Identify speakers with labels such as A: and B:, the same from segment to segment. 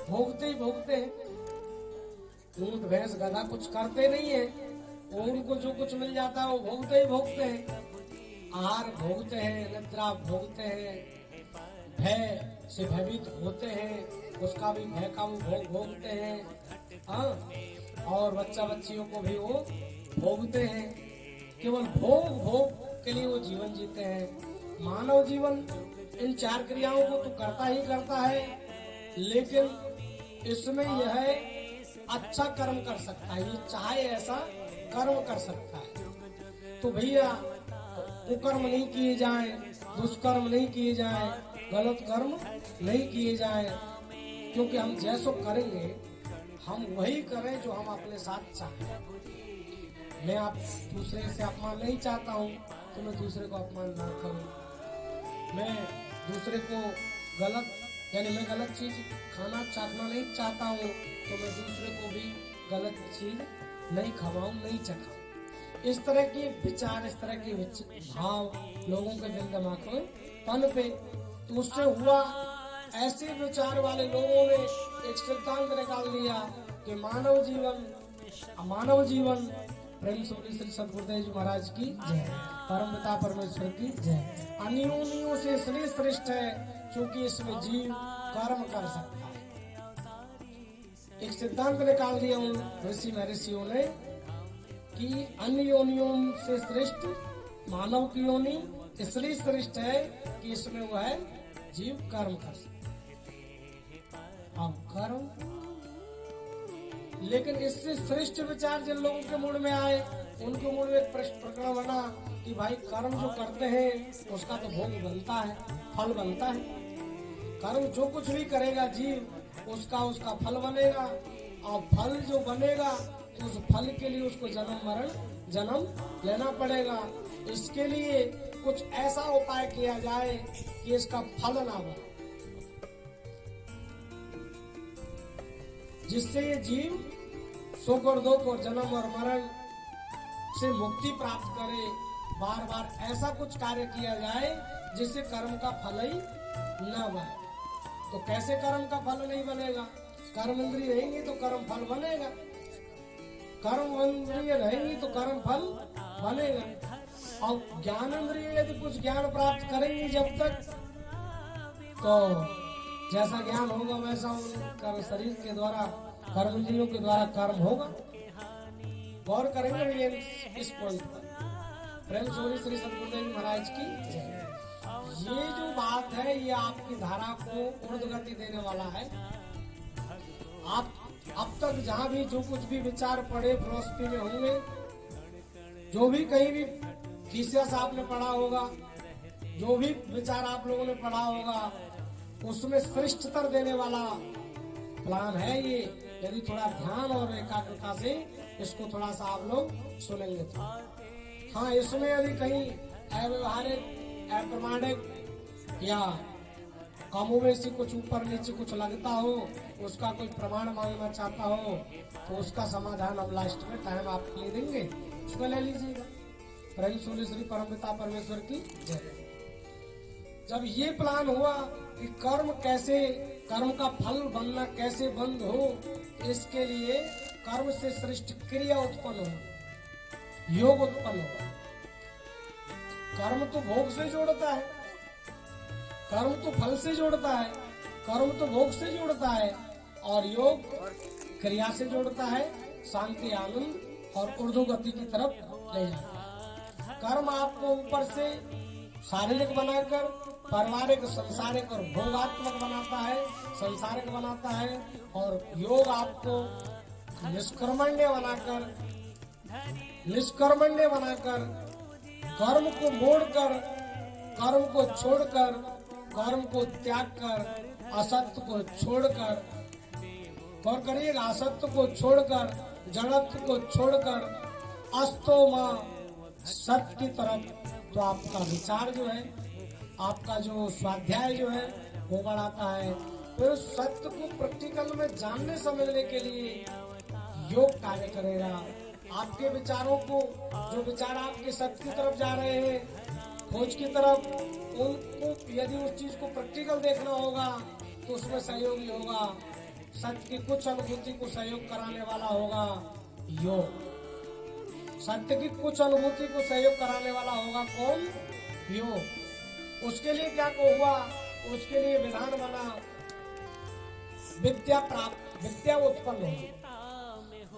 A: भोगते ही भोगते हैं। ऊंट भैंस गधा कुछ करते नहीं है, वो उनको जो कुछ मिल जाता है वो भोगते ही भोगते हैं। आहार भोगते हैं, निद्रा भोगते हैं, भय से भयभीत होते हैं, उसका भी भय का वो भोग भोगते हैं। हाँ, और बच्चा बच्चियों को भी वो भोगते हैं। केवल भोग भोग के लिए वो जीवन जीते हैं। मानव जीवन इन चार क्रियाओं को तो करता ही करता है, लेकिन इसमें यह अच्छा कर्म कर सकता है, ये चाहे ऐसा कर्म कर सकता है। तो भैया कुकर्म नहीं किए जाएं, दुष्कर्म नहीं किए जाएं, गलत कर्म नहीं किए जाएं, क्योंकि हम जैसो करेंगे हम वही करें जो हम अपने साथ चाहें। मैं आप दूसरे से अपमान नहीं चाहता हूँ तो मैं दूसरे को अपमान ना करूँ। मैं दूसरे को गलत यानी मैं गलत चीज खाना चाखना नहीं चाहता हूँ तो मैं दूसरे को भी गलत चीज नहीं खवाऊं, नहीं चखाऊं। इस तरह के विचार, इस तरह के भाव लोगों के दिल दिमाग में पनपे, तो उससे हुआ ऐसे विचार वाले लोगों ने एक सिद्धांत निकाल दिया कि मानव जीवन प्रेम सूरी श्री सदगुरुदेव जी महाराज की जय, परम पिता परमेश्वर की जय, अन्योन्यों से इसलिए श्रेष्ठ है क्योंकि इसमें जीव कर्म कर सकता है। एक सिद्धांत निकाल दिया उन ऋषि महर्षियों ने कि अन्य योनियों से श्रेष्ठ मानव की योनि इसलिए श्रेष्ठ है कि इसमें वह जीव कर्म कर सकता है। अब कर्म, लेकिन इससे श्रेष्ठ विचार जिन लोगों के मूड में आए, उनके मूड में एक प्रश्न प्रकरण बना कि भाई कर्म जो करते हैं उसका तो भोग बनता है, फल बनता है। कर्म जो कुछ भी करेगा जीव उसका फल बनेगा, और फल जो बनेगा उस फल के लिए उसको जन्म लेना पड़ेगा। इसके लिए कुछ ऐसा उपाय किया जाए कि इसका फल ना बने, जिससे ये जीव सुख और दुख और जन्म और मरण से मुक्ति प्राप्त करे। बार बार ऐसा कुछ कार्य किया जाए जिससे कर्म का फल ही न बने। तो कैसे कर्म का फल नहीं बनेगा? कर्म इंद्रिय रहेंगी तो कर्म फल बनेगा, कर्म इंद्रिय रहेंगी तो कर्म फल बनेगा। और ज्ञान इंद्रिय यदि कुछ ज्ञान प्राप्त करेंगी जब तक, तो जैसा ज्ञान होगा वैसा उनका शरीर के द्वारा, कर्म इंद्रियों के द्वारा कर्म होगा। गौर करेंगे ये इस पॉइंट पर। प्रेम सूरी श्री सदगुरुदेव महाराज की जय। ये जो बात है ये आपकी धारा को ऊर्ध्व गति देने वाला है। आप अब तक जहाँ भी जो कुछ भी विचार पढ़े फिलॉसफी में होंगे, जो भी कहीं भी थीसिस आपने पढ़ा होगा, जो भी विचार आप लोगों ने पढ़ा होगा, उसमें श्रेष्ठतर देने वाला प्लान है ये। यदि थोड़ा ध्यान और एकाग्रता से इसको थोड़ा सा आप लोग सुनेंगे तो हाँ, इसमें यदि कहीं अव्यवहारिक, अप्रमाणिक या कमोवेशी कुछ ऊपर नीचे कुछ लगता हो, उसका कोई प्रमाण मांगना चाहता हो, तो उसका समाधान हम लास्ट में टाइम आपके लिए देंगे, उसमें ले लीजिएगा। प्रेम सूर्य श्री परमपिता परमेश्वर की जय। जब ये प्लान हुआ कि कर्म का फल बनना कैसे बंद हो, इसके लिए कर्म से श्रेष्ठ क्रिया उत्पन्न हो, योग उत्पन्न हो। कर्म तो भोग से जोड़ता है, कर्म तो फल से जोड़ता है, कर्म तो भोग से जोड़ता है, और योग क्रिया से जोड़ता है, शांति आनंद और ऊर्ध्व गति की तरफ ले जाता है। कर्म आपको ऊपर से शारीरिक बनाकर पारिवारिक, संसारिक और भोगात्मक बनाता है, संसारिक बनाता है, और योग आपको निष्कर्मण्य बनाकर कर्म को मोड़कर, कर्म को छोड़कर, कर्म को त्याग कर, असत्य को छोड़कर, और करिएगा, असत्य को छोड़कर, जड़त्व को छोड़कर अस्तो मां सत्य की तरफ, तो आपका विचार जो है, आपका जो स्वाध्याय जो है वो बढ़ाता है। फिर उस सत्य को प्रैक्टिकल में जानने समझने के लिए योग कार्य करेगा। आपके विचारों को, जो विचार आपके सत्य की तरफ जा रहे हैं, खोज की तरफ, उनको यदि उस चीज को प्रैक्टिकल देखना होगा तो उसमें सहयोगी होगा सत्य की कुछ अनुभूति को सहयोग कराने वाला होगा योग। सत्य की कुछ अनुभूति को सहयोग कराने वाला होगा कौन? योग। उसके लिए क्या को हुआ? उसके लिए विधान बना, विद्या प्राप्त, विद्या उत्पन्न हुई।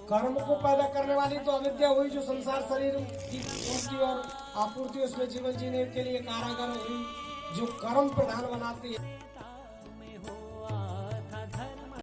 A: कर्म को पैदा करने वाली तो अविद्या हुई, जो संसार शरीर की पूर्ति और आपूर्ति, उसमें जीवन जीने के लिए कारागर हुई, जो कर्म प्रधान बनाती है।